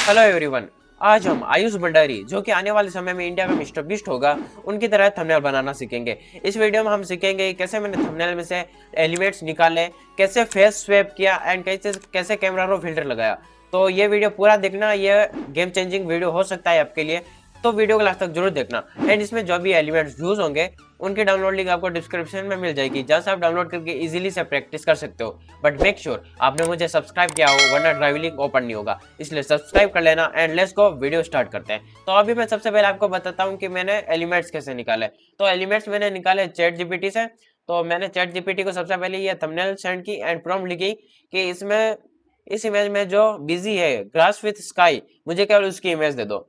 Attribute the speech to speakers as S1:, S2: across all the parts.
S1: Hello everyone. आज हम आयुष भंडारी जो कि आने वाले समय में इंडिया का मिस्टर बीस्ट होगा उनकी तरह थंबनेल बनाना सीखेंगे। इस वीडियो में हम सीखेंगे कैसे मैंने थंबनेल में से एलिमेंट्स निकाले, कैसे फेस स्वैप किया एंड कैसे कैसे कैमरा रो फिल्टर लगाया। तो ये वीडियो पूरा देखना, ये गेम चेंजिंग वीडियो हो सकता है आपके लिए, तो वीडियो को लास्ट तक जरूर देखना। एंड इसमें जो भी एलिमेंट्स यूज होंगे उनकी डाउनलोड लिंक आपको डिस्क्रिप्शन में मिल जाएगी, जहां से आप डाउनलोड करके इजीली से प्रैक्टिस कर सकते हो। बट मेक श्योर आपने मुझे सब्सक्राइब किया हो, वरना ड्राइव लिंक ओपन नहीं होगा, इसलिए सब्सक्राइब कर लेना। And let's go, video start करते हैं। तो अभी मैं सबसे पहले आपको बताता हूँ कि मैंने एलिमेंट्स कैसे निकाले। तो एलिमेंट्स मैंने निकाले चैट जीपीटी से। तो मैंने चैट जीपीटी को सबसे पहले ये थंबनेल सेंड की एंड प्रॉम्प्ट लिखी कि इसमें इस इमेज में जो बिजी है ग्रास विथ स्काई, मुझे केवल उसकी इमेज दे दो।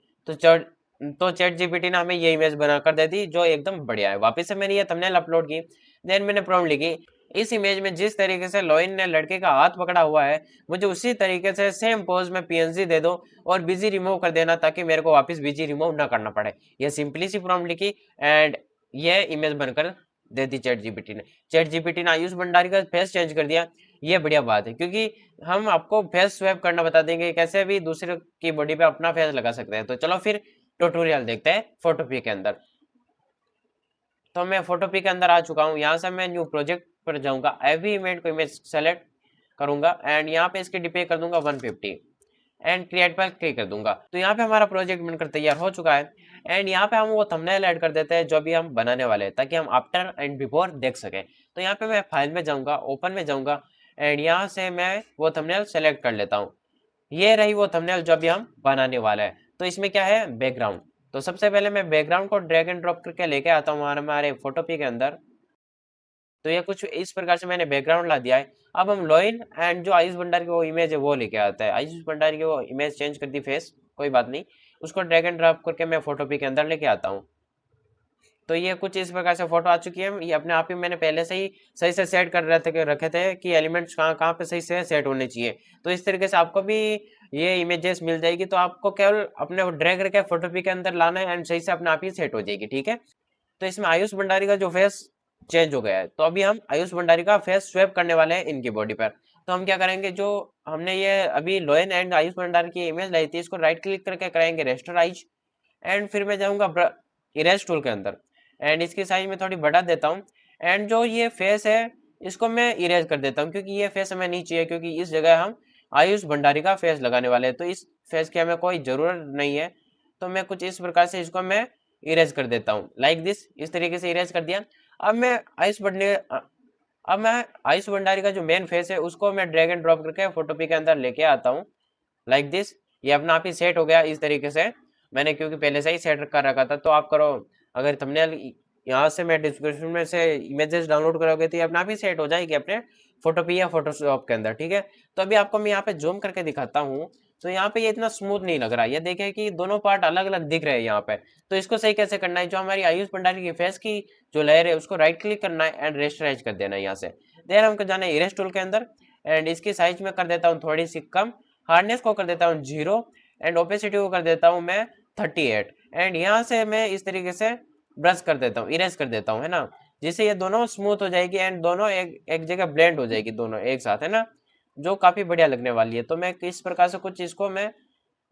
S1: तो चैट जीपीटी ने हमें ये इमेज बनाकर दे दी जो एकदम बढ़िया है। वापस से मैंने ये थंबनेल अपलोड की, देन मैंने प्रॉम्प्ट लिखी इस इमेज में जिस तरीके से लोइन ने लड़के का हाथ पकड़ा हुआ है, मुझे उसी तरीके से सेम पोज में पीएनजी दे दो और बिजी रिमूव कर देना, ताकि मेरे को वापस बिजी रिमूव ना करना पड़े। ये सिंपली सी प्रॉम्प्ट लिखी एंड ये इमेज बनकर दे दी चैट जीपीटी ने। चैट जीपीटी ने आयुष भंडारी का फेस चेंज कर दिया। ये बढ़िया बात है, क्योंकि हम आपको फेस स्वैप करना बता देंगे, कैसे भी दूसरे की बॉडी पे अपना फेस लगा सकते हैं। तो चलो फिर ट्यूटोरियल देखते हैं फोटोपी के अंदर। तो मैं फोटोपी के अंदर आ चुका हूँ। यहाँ से मैं न्यू प्रोजेक्ट पर जाऊंगा, एवरी इमेज को इमेज सेलेक्ट करूंगा एंड यहाँ पे इसकी डिपे कर दूंगा 150 एंड क्रिएट पर क्लिक कर दूंगा। तो यहाँ पे हमारा प्रोजेक्ट बनकर तैयार हो चुका है एंड यहाँ पे हम वो थंबनेल ऐड कर देते हैं जो भी हम बनाने वाले हैं, ताकि हम आफ्टर एंड बिफोर देख सकें। तो यहाँ पे मैं फाइल में जाऊंगा, ओपन में जाऊंगा एंड यहाँ से मैं वो थंबनेल सेलेक्ट कर लेता हूँ। ये रही वो थंबनेल जो अभी हम बनाने वाले हैं। तो इसमें क्या है, बैकग्राउंड। तो सबसे पहले मैं बैकग्राउंड को ड्रैग एंड ड्रॉप करके लेके आता हूँ हमारे फोटोपी के अंदर। तो ये कुछ इस प्रकार से मैंने बैकग्राउंड ला दिया है। अब हम लोइन एंड जो आयुष भंडारी की वो इमेज है वो लेके आता है। आयुष भंडारी की वो इमेज चेंज कर दी फेस, कोई बात नहीं, उसको ड्रैग एंड ड्रॉप करके मैं फोटोपी के अंदर लेके आता हूँ। तो ये कुछ इस प्रकार से फोटो आ चुकी है। ये अपने आप ही मैंने पहले से ही सही से सेट कर रखे थे कि एलिमेंट्स कहाँ कहाँ पे सही से सेट होने चाहिए। तो इस तरीके से आपको भी ये इमेजेस मिल जाएगी। तो आपको केवल अपने ड्रैग करके फोटोपी के अंदर लाना है एंड सही से अपने आप ही सेट हो जाएगी, ठीक है। तो इसमें आयुष भंडारी का जो फेस चेंज हो गया है, तो अभी हम आयुष भंडारी का फेस स्वैप करने वाले हैं इनकी बॉडी पर। तो हम क्या करेंगे, जो हमने ये अभी लोयन एंड आयुष भंडारी की इमेज लाई थी, इसको राइट क्लिक करके कराएंगे रेस्टराइज एंड फिर मैं जाऊंगा इरेज टूल के अंदर एंड इसकी साइज में थोड़ी बढ़ा देता हूँ एंड जो ये फेस है इसको मैं इरेज कर देता हूँ, क्योंकि ये फेस हमें नहीं चाहिए, क्योंकि इस जगह हम आयुष भंडारी का फेस लगाने वाले हैं। तो इस फेस की हमें कोई जरूरत नहीं है। तो मैं कुछ इस प्रकार से इसको मैं इरेज कर देता हूँ, लाइक दिस। इस तरीके से इरेज कर दिया। अब मैं अब मैं आयुष भंडारी का जो मेन फेस है उसको मैं ड्रैग एंड ड्रॉप करके फोटोपी के अंदर लेके आता हूँ, लाइक दिस। ये अपना आप ही सेट हो गया इस तरीके से, मैंने क्योंकि पहले से ही सेट कर रखा था। तो आप करो, अगर थंबनेल यहाँ से मैं डिस्क्रिप्शन में से इमेजेस डाउनलोड करोगे तो ये अपना आप ही सेट हो जाएगी अपने फोटोपी या फोटोशॉप के अंदर, ठीक है। तो अभी आपको मैं यहाँ पे जूम करके दिखाता हूँ। तो यहाँ पे ये इतना स्मूथ नहीं लग रहा है, ये देखे कि दोनों पार्ट अलग अलग दिख रहे हैं यहाँ पे। तो इसको सही कैसे करना है, जो हमारी आयुष भंडारी की फेस की जो लेयर है उसको राइट क्लिक करना है एंड रेस्टराइज कर देना है यहाँ से। देन हमको जाना है इरेज टूल के अंदर एंड इसकी साइज में कर देता हूँ थोड़ी सी कम, हार्डनेस को कर देता हूँ 0 एंड ओपेसिटी को कर देता हूँ मैं 38 एंड यहाँ से मैं इस तरीके से ब्रश कर देता हूँ, इरेज कर देता हूँ, है ना, जिससे ये दोनों स्मूथ हो जाएगी एंड दोनों एक जगह ब्लेंड हो जाएगी दोनों एक साथ, है ना, जो काफी बढ़िया लगने वाली है। तो मैं इस प्रकार से कुछ इसको मैं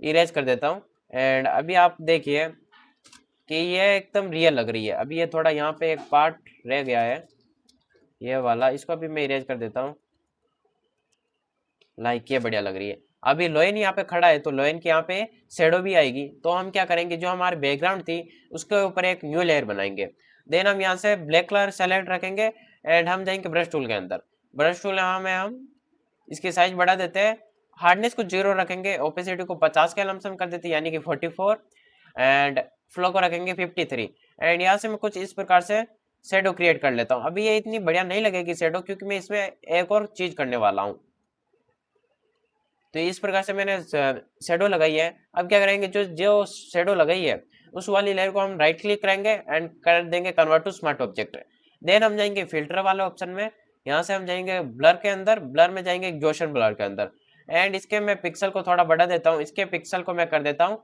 S1: इरेज कर देता हूँ एंड अभी आप देखिए कि ये एकदम रियल लग रही है। अभी ये थोड़ा यहाँ पे एक पार्ट रह गया है, ये वाला, इसको भी मैं इरेज कर देता हूँ, लाइक ये बढ़िया लग रही है। अभी लोयन यहाँ पे खड़ा है तो लोयन के यहाँ पे शेडो भी आएगी। तो हम क्या करेंगे, जो हमारे बैकग्राउंड थी उसके ऊपर एक न्यू लेयर बनाएंगे। देन हम यहाँ से ब्लैक कलर सेलेक्ट रखेंगे एंड हम जाएंगे ब्रश टूल के अंदर। ब्रश टूल यहाँ में हम इसकी साइज बढ़ा देते हैं, हार्डनेस को 0 रखेंगे, ओपेसिटी को 50 के लमसम कर देते हैं यानी कि 44 एंड फ्लो को रखेंगे 53 एंड यहाँ से मैं कुछ इस प्रकार से शेडो क्रिएट कर लेता हूँ। अभी ये इतनी बढ़िया नहीं लगेगी शेडो, क्योंकि मैं इसमें एक और चीज करने वाला हूँ। तो इस प्रकार से मैंने शेडो लगाई है। अब क्या करेंगे, जो जो शेडो लगाई है उस वाली लेयर को हम राइट क्लिक करेंगे एंड कर देंगे convert to smart object. Then हम जाएंगे फिल्टर वाले ऑप्शन में, यहाँ से हम जाएंगे ब्लर के अंदर, ब्लर में जाएंगे गॉसियन ब्लर के अंदर एंड इसके मैं पिक्सल को थोड़ा बढ़ा देता हूँ। इसके पिक्सल को मैं कर देता हूँ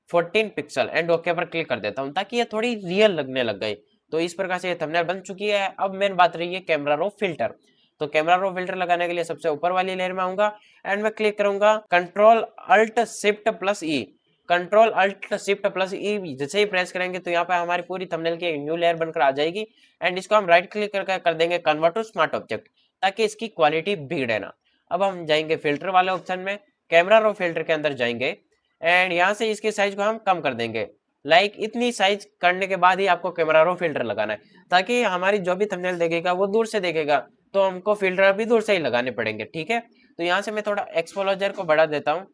S1: 14 पिक्सल एंड ओके पर क्लिक कर देता हूँ, ताकि ये थोड़ी रियल लगने लग गई। तो इस प्रकार से ये थंबनेल बन चुकी है। अब मेन बात रही है कैमरा रो फिल्टर। तो कैमरा रो फिल्टर लगाने के लिए सबसे ऊपर वाली लेयर में आऊंगा एंड मैं क्लिक करूंगा कंट्रोल अल्ट शिफ्ट प्लस ई। कंट्रोल अल्ट शिफ्ट प्लस ई जैसे ही प्रेस करेंगे तो यहाँ पे हमारी पूरी थंबनेल की एक न्यू लेयर बनकर आ जाएगी एंड इसको हम राइट क्लिक करके कर देंगे कन्वर्ट टू स्मार्ट ऑब्जेक्ट, ताकि इसकी क्वालिटी बिगड़े ना। अब हम जाएंगे फिल्टर वाले ऑप्शन में, कैमरा रो फिल्टर के अंदर जाएंगे एंड यहाँ से इसकी साइज को हम कम कर देंगे। इतनी साइज करने के बाद ही आपको कैमरा रो फिल्टर लगाना है, ताकि हमारी जो भी थंबनेल देखेगा वो दूर से देखेगा, तो हमको फिल्टर भी दूर से ही लगाने पड़ेंगे, ठीक है। तो यहाँ से मैं थोड़ा एक्सपोजर को बढ़ा देता हूँ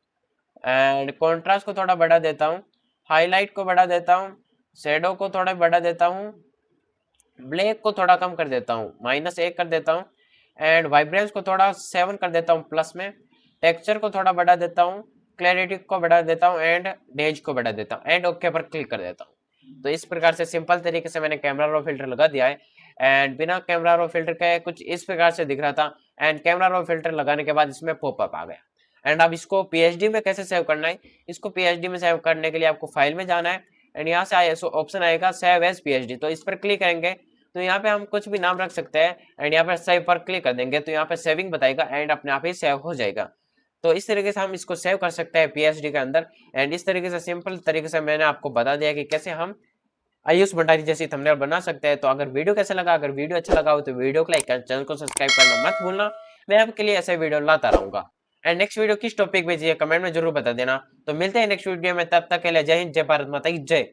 S1: एंड कॉन्ट्रास्ट को थोड़ा बढ़ा देता हूँ, हाईलाइट को बढ़ा देता हूँ, शेडो को थोड़ा बढ़ा देता हूँ, ब्लैक को थोड़ा कम कर देता हूँ, -1 कर देता हूँ एंड वाइब्रेंस को थोड़ा 7 कर देता हूँ प्लस में, टेक्सचर को थोड़ा बढ़ा देता हूँ, क्लैरिटी को बढ़ा देता हूँ एंड डेज को बढ़ा देता हूँ एंड ओके पर क्लिक कर देता हूँ। तो इस प्रकार से सिंपल तरीके से मैंने कैमरा रो फिल्टर लगा दिया है एंड बिना कैमरा रो फिल्टर के कुछ इस प्रकार से दिख रहा था एंड कैमरा रो फिल्टर लगाने के बाद इसमें पॉपअप आ गया। एंड अब इसको पीएचडी में कैसे सेव करना है, इसको पीएचडी में सेव करने के लिए आपको फाइल में जाना है एंड यहाँ से ऑप्शन आएगा सेव एज पीएचडी, तो इस पर क्लिक करेंगे तो यहाँ पे हम कुछ भी नाम रख सकते हैं एंड यहाँ पे सेव पर क्लिक कर देंगे तो यहाँ पे सेविंग बताएगा एंड अपने आप ही सेव हो जाएगा। तो इस तरीके से हम इसको सेव कर सकते हैं पीएचडी के अंदर एंड इस तरीके से सिंपल तरीके से मैंने आपको बता दिया कि कैसे हम आयुष भंडारी जैसी थंबनेल बना सकते हैं। तो अगर वीडियो कैसा लगा, अगर वीडियो अच्छा लगा हो तो वीडियो को लाइक कर, चैनल को सब्सक्राइब करना मत भूलना। मैं आपके लिए ऐसे वीडियो लाता रहूंगा एंड नेक्स्ट वीडियो किस टॉपिक पे चाहिए कमेंट में जरूर बता देना। तो मिलते हैं नेक्स्ट वीडियो में, तब तक के लिए जय हिंद, जय भारत माता की जय।